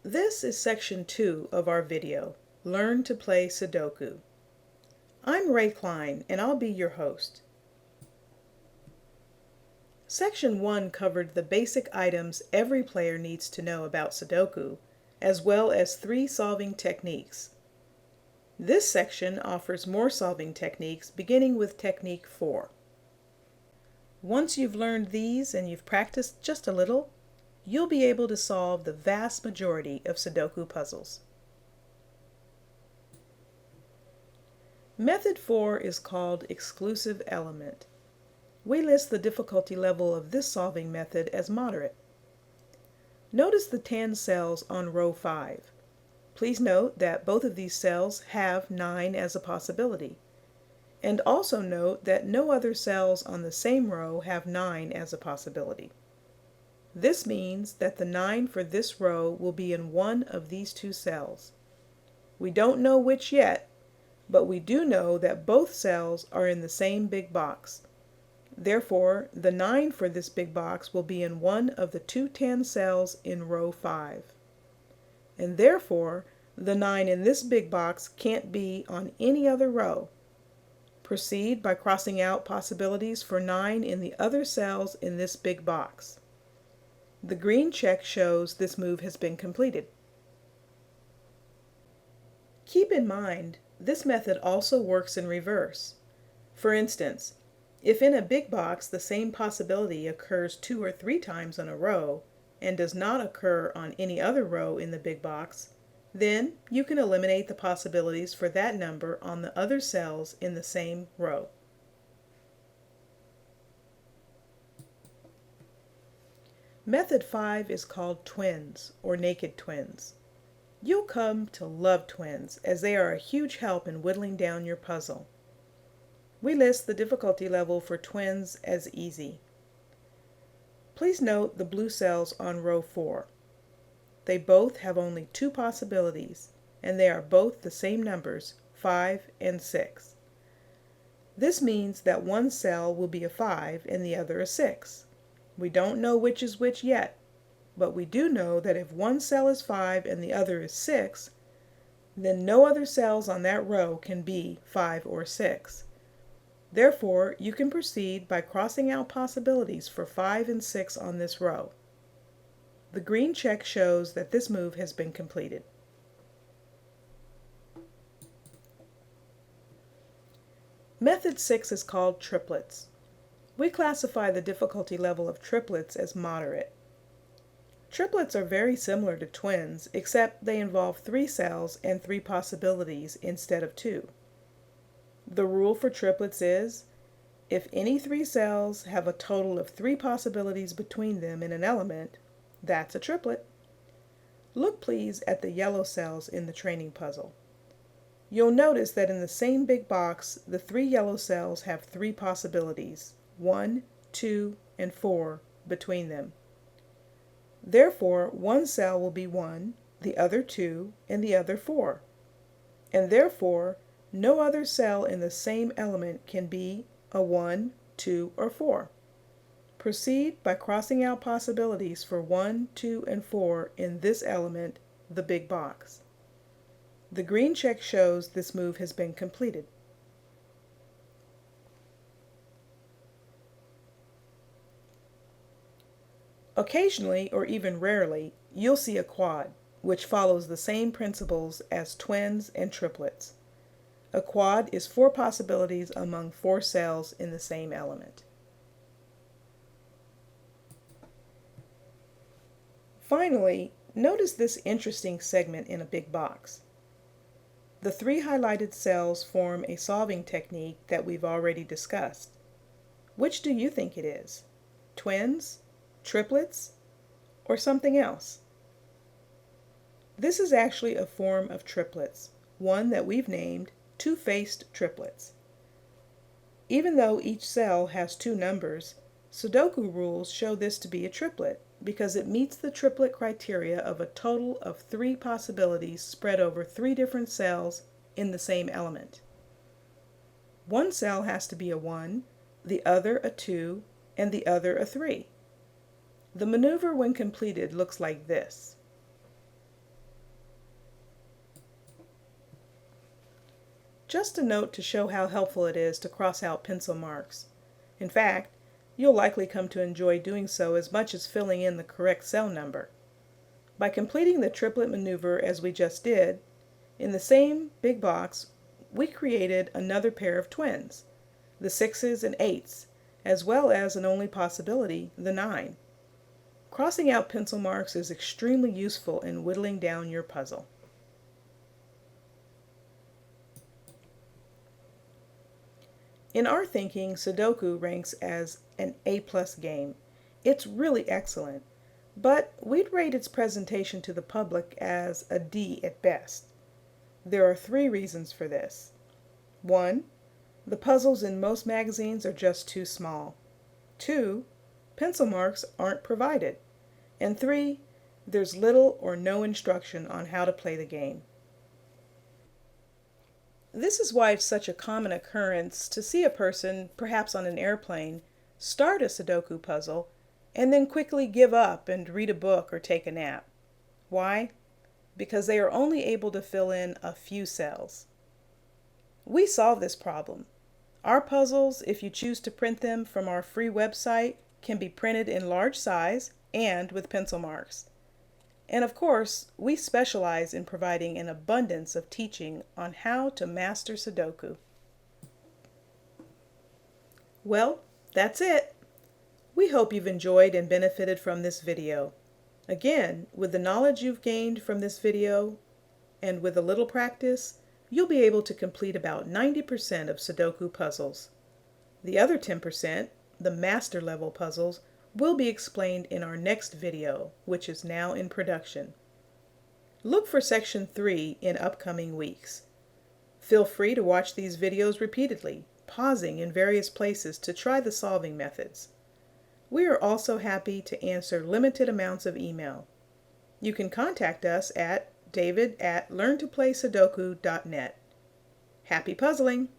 This is section 2 of our video, Learn to Play Sudoku. I'm Ray Klein and I'll be your host. Section 1 covered the basic items every player needs to know about Sudoku, as well as 3 solving techniques. This section offers more solving techniques, beginning with technique 4. Once you've learned these and you've practiced just a little, you'll be able to solve the vast majority of Sudoku puzzles. Method 4 is called exclusive element. We list the difficulty level of this solving method as moderate. Notice the 10 cells on row 5. Please note that both of these cells have 9 as a possibility. And also note that no other cells on the same row have 9 as a possibility. This means that the 9 for this row will be in one of these 2 cells. We don't know which yet, but we do know that both cells are in the same big box. Therefore, the 9 for this big box will be in one of the 2 10 cells in row 5. And therefore, the 9 in this big box can't be on any other row. Proceed by crossing out possibilities for 9 in the other cells in this big box. The green check shows this move has been completed. Keep in mind, this method also works in reverse. For instance, if in a big box the same possibility occurs 2 or 3 times in a row and does not occur on any other row in the big box, then you can eliminate the possibilities for that number on the other cells in the same row. Method 5 is called twins, or naked twins. You'll come to love twins, as they are a huge help in whittling down your puzzle. We list the difficulty level for twins as easy. Please note the blue cells on row 4. They both have only 2 possibilities, and they are both the same numbers, 5 and 6. This means that one cell will be a 5 and the other a 6. We don't know which is which yet, but we do know that if one cell is 5 and the other is 6, then no other cells on that row can be 5 or 6. Therefore, you can proceed by crossing out possibilities for 5 and 6 on this row. The green check shows that this move has been completed. Method 6 is called triplets. We classify the difficulty level of triplets as moderate. Triplets are very similar to twins, except they involve 3 cells and 3 possibilities instead of 2. The rule for triplets is, if any 3 cells have a total of 3 possibilities between them in an element, that's a triplet. Look please at the yellow cells in the training puzzle. You'll notice that in the same big box, the 3 yellow cells have 3 possibilities, 1, 2, and 4 between them. Therefore, one cell will be 1, the other 2, and the other 4. And therefore, no other cell in the same element can be a 1, 2, or 4. Proceed by crossing out possibilities for 1, 2, and 4 in this element, the big box. The green check shows this move has been completed. Occasionally, or even rarely, you'll see a quad, which follows the same principles as twins and triplets. A quad is 4 possibilities among 4 cells in the same element. Finally, notice this interesting segment in a big box. The 3 highlighted cells form a solving technique that we've already discussed. Which do you think it is? Twins, triplets, or something else? This is actually a form of triplets, one that we've named two-faced triplets. Even though each cell has 2 numbers, Sudoku rules show this to be a triplet because it meets the triplet criteria of a total of 3 possibilities spread over 3 different cells in the same element. One cell has to be a 1, the other a 2, and the other a 3. The maneuver when completed looks like this. just a note to show how helpful it is to cross out pencil marks. In fact, you'll likely come to enjoy doing so as much as filling in the correct cell number. By completing the triplet maneuver as we just did, in the same big box, we created another pair of twins, the 6s and 8s, as well as an only possibility, the 9. Crossing out pencil marks is extremely useful in whittling down your puzzle. In our thinking, Sudoku ranks as an A+ game. It's really excellent, but we'd rate its presentation to the public as a D at best. There are 3 reasons for this. 1. The puzzles in most magazines are just too small. 2. Pencil marks aren't provided. And 3. There's little or no instruction on how to play the game. This is why it's such a common occurrence to see a person, perhaps on an airplane, start a Sudoku puzzle and then quickly give up and read a book or take a nap. Why? Because they are only able to fill in a few cells. We solve this problem. Our puzzles, if you choose to print them from our free website, can be printed in large size and with pencil marks. And of course, we specialize in providing an abundance of teaching on how to master Sudoku. Well, that's it. We hope you've enjoyed and benefited from this video. Again, with the knowledge you've gained from this video and with a little practice, you'll be able to complete about 90% of Sudoku puzzles. The other 10%, the master level puzzles, will be explained in our next video, which is now in production. Look for section 3 in upcoming weeks. Feel free to watch these videos repeatedly, pausing in various places to try the solving methods. We are also happy to answer limited amounts of email. You can contact us at david@learntoplaysudoku.net. Happy puzzling!